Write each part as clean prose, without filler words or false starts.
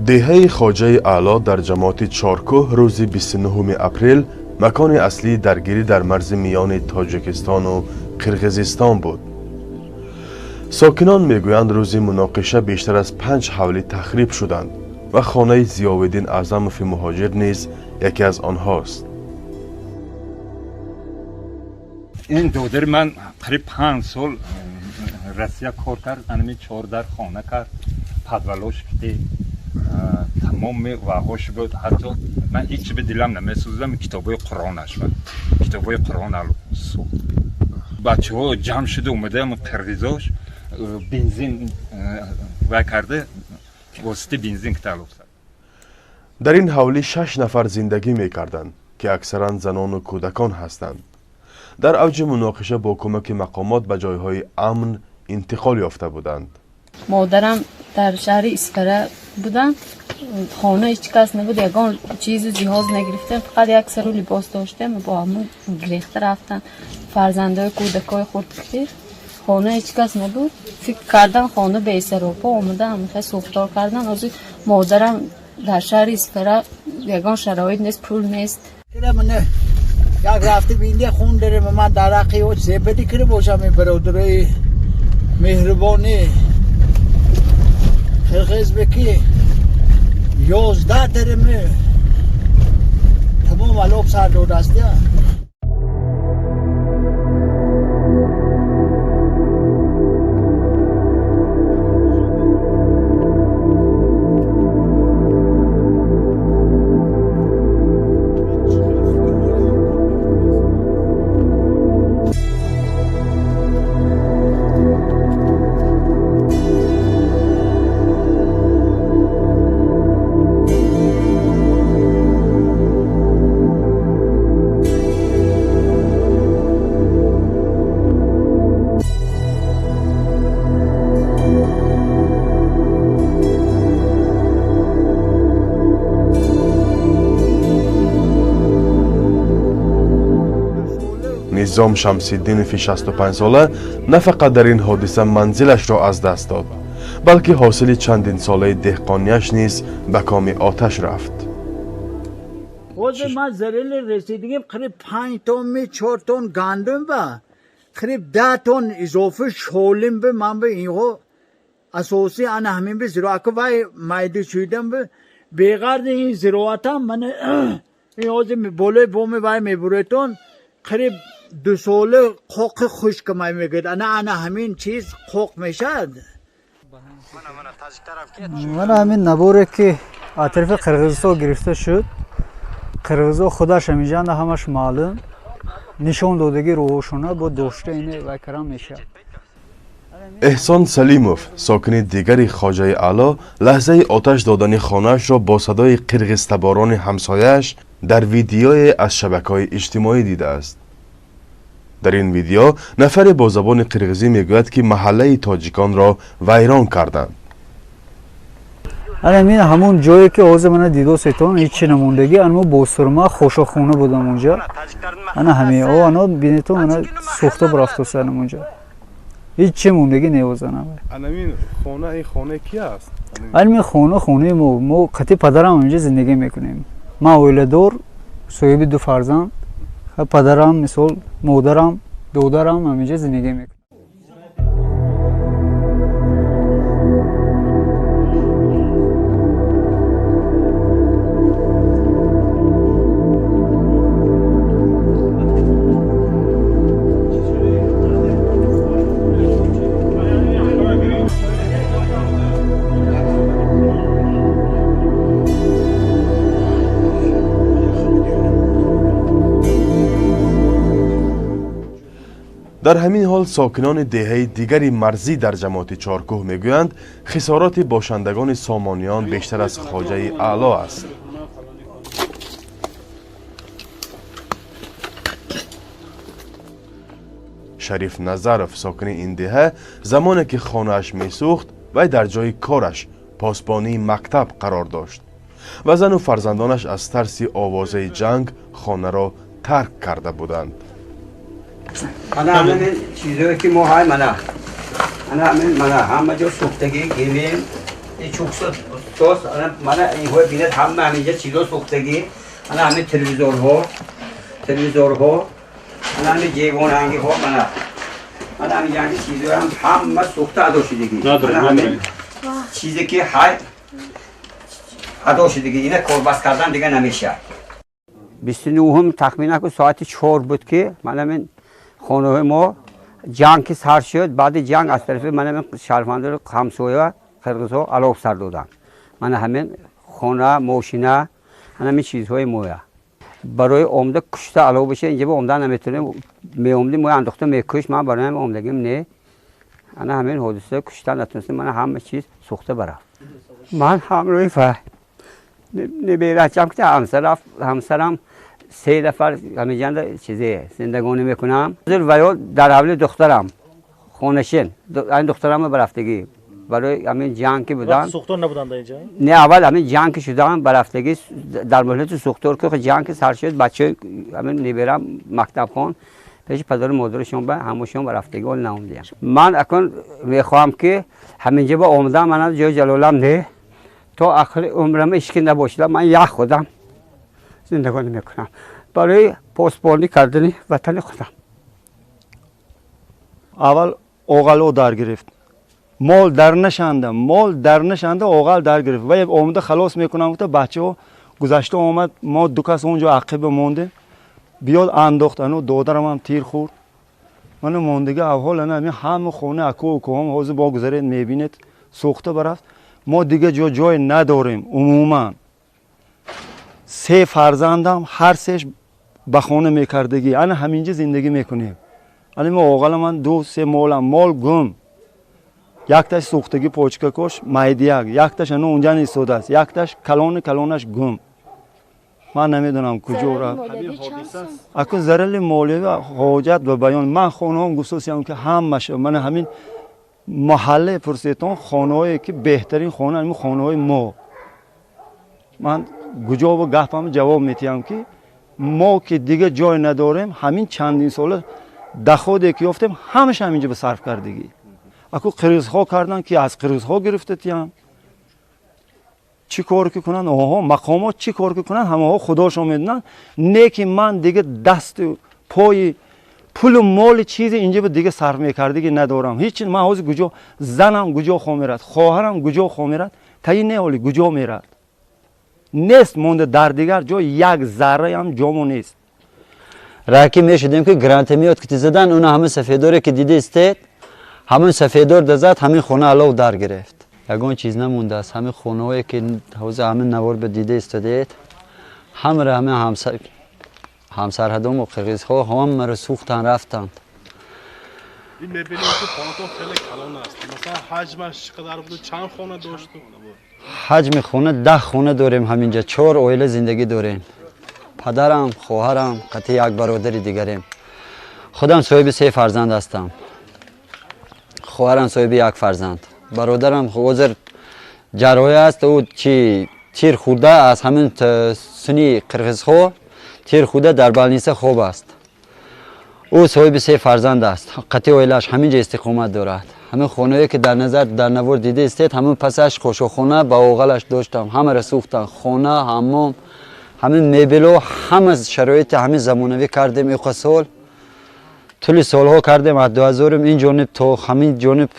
دهه خواجه اعلی در جماعت چارکوه روز 29 اپریل مکان اصلی درگیری در مرز میان تاجیکستان و قرقیزستان بود. ساکنان میگویند روز مناقشه بیشتر از 5 حوله تخریب شدند و خانه ضیاءالدین اعظموف مهاجر نیز یکی از آنهاست. این دودر من قریب 5 سال روسیه کار کرد، انمی 14 خانه کرد، پدولاش کتی تمام وحاش بود. حتی من هیچ به دلم نمیسوزدم کتابای قرآنش بود، کتابای قرآن الو سوخت. بچه ها جمع شده اومده اما قرقیزاش بنزین و کرده واسطه بنزین که تعلق سد. در این حوله 6 نفر زندگی میکردند که اکثرا زنان و کودکان هستند. در اوج مناقشه با کمک مقامات به جایهای امن انتقال یافته بودند. مادرم در شهر اسکره بودن، خانه هیچ کس نبود، یگان چیز و جهاز نگرفتیم، فقط یک سر و لباس داشتیم، با همون گریخته رفتن فرزندای کودکای خود کشید. خانه هیچ کس نبود، فکر کردن خانه بی سر و پا اومده همیشه سوختار کردن. از مادرم در شهر اسکره یگان شرایط نیست، پول نیست. یک رفته بینده خون داره من درقی و سپدی کرده باشم این برادرای مهربانی قرقیز بکی 11 درمه تمام علوب سر دو دسته. نظام شمس‌الدین فی 65 ساله نه فقط در این حادثه منزلش را از دست داد، بلکه حاصل چندین ساله دهقانیش نیز به کام آتش رفت. خود من زریل رسیدگیم قریب 5 تن 4 تن گندم و قریب 10 تن اضافه شولیم به من به اینها اساسی انا همین به زراعت که وای مایده شدم به بغیر این زراعتم من این حاضر بوله بوم وای میبرتون قریب 2 ساله خوک خشک می میگید انا همین چیز خوک میشد. من همین نبوره که اطراف قرقیزستان گرفته شد. قرقیزا خودش همیجان همش معلوم نشان دادگی روشونه با داشته اینه و کرم میشه. احسان سلیموف ساکن دیگری خواجه اعلی لحظه آتش دادن خانه‌اش را با صدای قرقیزتباران همسایه‌اش در ویدیوی از شبکه‌های اجتماعی دیده است. در این ویدیو نفر با زبان قرقیزی میگوید که محله تاجیکان را ویران کردند. همین همون جایی که آز من دیدو ستون هیچی نموندگی اما با سرما خوشخونه بودم اونجا. انا همین انا بینیتون انا سوخته برافت سرم اونجا. هیچی موندگی نیوزنم. این خانه کی است؟ این خانه ما قطعی پدرم اونجا زندگی میکنیم. ما اولادور صاحب 2 فرزند، پدرم مثل مادرم دودرم اونجا زندگی میکنیم. در همین حال ساکنان دهه دیگری مرزی در جماعت چارکوه میگویند خسارات باشندگان سامانیان بیشتر از خواجه اعلی است. شریف نظرف ساکن این دهه زمانی که خانه‌اش میسوخت و در جای کارش پاسبانی مکتب قرار داشت و زن و فرزندانش از ترس آوازه جنگ خانه را ترک کرده بودند. انا همین چیزایی که ما های انا همین همه جا سوختگی گیریم یه چوکسات سس من این های بیند همه همینجا چیزا سوختگی من همین تلویزورها من همین جیوان هنگی ها من همین جنگی چیزا همه سوخته ادا شدگی من همین چیزی که ادا شدگی اینه کلباس کردن دیگه نمیشه 29 تخمینا که ساعت 4 بود که من همین خانه ما جنگ که سر شد بعد جنگ از طرف من همین شهروندان همسایه قرقیزها علاوه سر دادن من همین خانه ماشینه من همین چیزهای مویه برای عمده کشته علاوه بشه اینجا به عمده نمیتونیم می عمده مویه انداخته میکش من برای همین عمدگیم نه انا همین حادثه کشته نتونستم من همه چیز سوخته برم من همراهی نبیرچم که همسرم 3 نفر همه جنده چیزی زندگانی میکنم و در حولی دخترم خونشین این دخترم برفتگی برای همین جنگ که بودن سوختور نبودن اینجا نه اول همین جنگ که شدن برفتگی در مهلت سوختور که جنگ سر شد بچه همین نبیرم مکتب خون پیش پدر مادرشون به همشون برفتگی اول نموندیم من اکن میخوام که همینجا با آمدم من جای جلالم نه تا آخر عمرم اشکی نباشم من یک خودم زندگانی میکنم برای پاسبانی کردن وطن خودم اول اوغلو در گرفت مال در نشنده اوغل در گرفت و اومده خلاص میکنم گفت بچه ها گذشته اومد ما دو کس اونجا عقب مونده بیاد انداختن و دادرم هم تیر خورد من موندگی اول نه همه خونه اکو هم حوض با گذارید میبینید سوخته برفت ما دیگه جای نداریم عموما 3 فرزندم هر سهش به خونه میکردگی انا همینجا زندگی میکنیم انا ما اوغل من 2-3 مال گم یک تاش سوختگی پوچکه کش مایدیک یک تاش انو اونجا نیستوده است یک تاش کلونش گم من نمیدونم کجا رفت اکو ضرر مالی و حاجت و بیان من خونه هم گسوسیم که همش من همین محله پرسیتون خانه‌ای که بهترین خانه همین خانه‌های ما من گجا و گفتم جواب میتیم که ما که دیگه جای نداریم همین چندین ساله دخوده که یافتیم همش همینجا به صرف کردگی اکو قرض‌ها کردن که از قرض‌ها گرفته تیم چی کار که کنن مقامات چی کار که کنن همه ها خداشون میدونن نه که من دیگه دست پای پول و مال چیز اینجا به دیگه صرف میکردگی ندارم هیچ من حوض گجا زنم گجا خوامیرد خواهرم گجا خوامیرد تا این نه حالی گجا میرد نیست مونده در دیگر جا یک ذره هم جامو نیست راکی میشدیم که گرانت میاد که زدن اون همه سفیداری که دیده استید همون سفیدار دزد همین خونه علاو در گرفت یگان چیز نمونده است همین خونه هایی که حوض همین نوار به دیده استادید همه همسر هدوم و قرقیز ها همه رو سوختن رفتند این میبینیم که خانه‌تون خیلی کلان است مثلا حجمش چقدر بود چند خانه داشت حجم خونه 10 خونه داریم همینجا 4 اویل زندگی داریم پدرم خواهرم قطعی یک برادری دیگریم خودم صاحب 3 فرزند هستم خواهرم صاحب 1 فرزند برادرم حاضر جراحی است او چی تیر خورده از همین سنی قرقیزها تیر خورده در بالنیسه خوب است او صاحب 3 فرزند است قطعی اویلش همینجا استقامت دارد همین خونه‌ای که در نظر در نوار دیده استید همین پسش خونه با اوغلش داشتم همه را سوختن خونه حمام همین مبلو همه شرایط همین زمانوی کردیم این سال طول سالها کردیم از 2000 این جانب تا همین جانب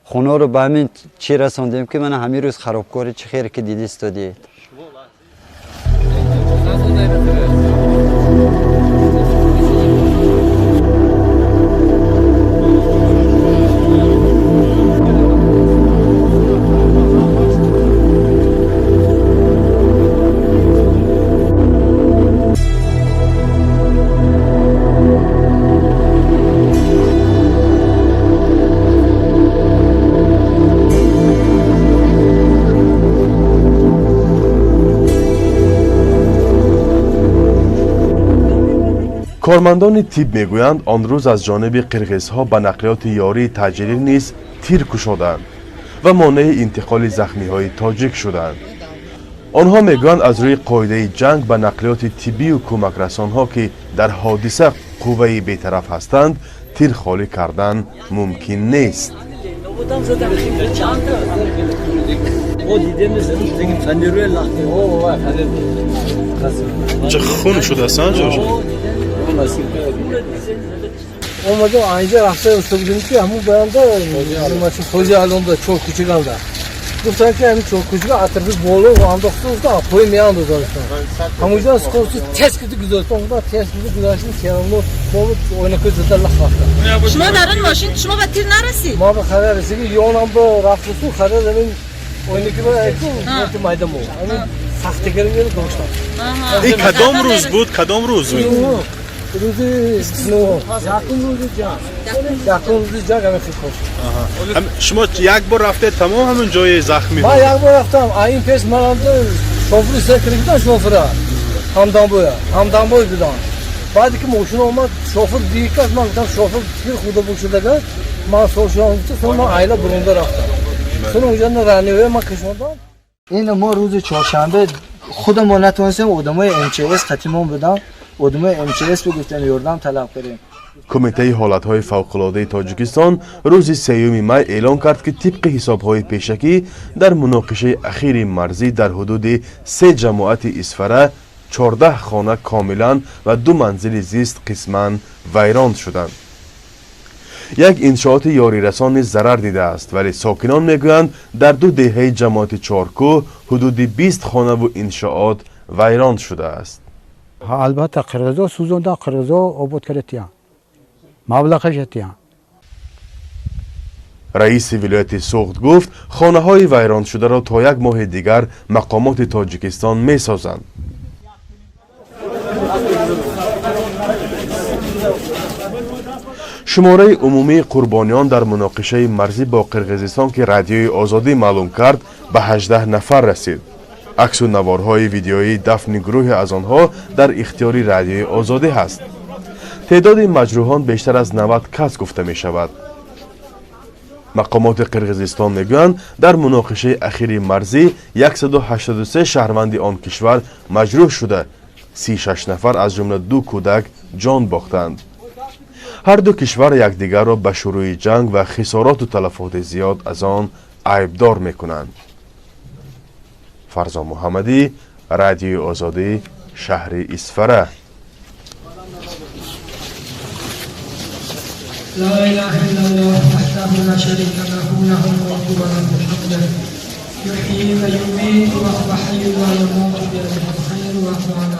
خونه رو به همین چی رساندیم که من همین روز خرابکاری چه خیره که دیدی استادید کارمندان تیب میگویند آن روز از جانب قرقیزها به نقلیات یاری تاجری نیز تیر کشادند و مانع انتقال زخمی های تاجیک شدند. آنها میگویند از روی قاعده جنگ به نقلیات طبی و کمک رسان ها که در حادثه قوه بی‌طرف هستند تیر خالی کردن ممکن نیست. O dediğimiz senin feneri laktı. O var feneri. چه خون شده سنجاش Olmadı aynı hafta usulünü ki ama ben de maçın hoca alımda çok küçük aldı. Bu sanki hem çok küçük atırdık bolu o anda da koymayan da zaten. Hamucan skorsu test gibi güzel sonunda test gibi güzel şimdi kenarlı bolu oyunu kızdı Allah hafta. شما در این ماشین شما به تیر نرسید Ma bir karar resi ki yoğun anda raflısı karar demin oyunu gibi ayıktı. Nasıl maydan bu? Hani sahtekarın yeri doğuştan. این کدام روز بود کدام روز بود روزی سنو yakın روزی جان yakın روزی جان همه فکر کنم. شما یک بار رفته تمام همون جای زخمی Ma yak bu raftam ayın pes malandı şoförü sekreter şoföre hamdan boy bidan. Bazı ki moşun olmaz şoför büyük kas mantıdan şoför bir kuda bu şurada ma sosyal sonra aile burunda raftam. Sonra ucanın randevuya ma kışmadan. این ما روز چهارشنبه خودم نتونستیم ادامه MCS ختیمون بدم ادامه MCS رو گفتن یوردم طلب کردیم کمیته حالتهای فوق‌العاده تاجیکستان روز 3 می اعلام کرد که طبق حسابهای پیشکی در مناقشه اخیر مرزی در حدود 3 جماعت اسفره 14 خانه کاملا و 2 منزل زیست قسما ویران شدند. یک انشاءات یاری رسان ضرر دیده است ولی ساکنان میگویند در 2 دهه جماعت چارکو حدود 20 خانه و انشاءات ویران شده است. البته قرضا سوزونده قرضا آباد کردیم مبلغش دیم. رئیس ولایت سوخت گفت خانه های ویران شده را تا 1 ماه دیگر مقامات تاجیکستان می سازند. شماره عمومی قربانیان در مناقشه مرزی با قرقیزستان که رادیوی آزادی معلوم کرد به 18 نفر رسید. عکس و نوارهای ویدیویی دفن گروه از آنها در اختیار رادیوی آزادی هست. تعداد مجروحان بیشتر از 90 کس گفته می شود. مقامات قرقیزستان میگویند در مناقشه اخیر مرزی 183 شهروند آن کشور مجروح شده، 36 نفر از جمله 2 کودک جان باختند. هر دو کشور یکدیگر را به شروع جنگ و خسارات و تلفات زیاد از آن عیبدار میکنند. فرزان محمدی، رادیو آزادی، شهر اسفره. لا اله الا الله وحده لا شريك له له الملك وله الحمد يحيي ويميت وهو حي لا يموت بيده الخير وهو على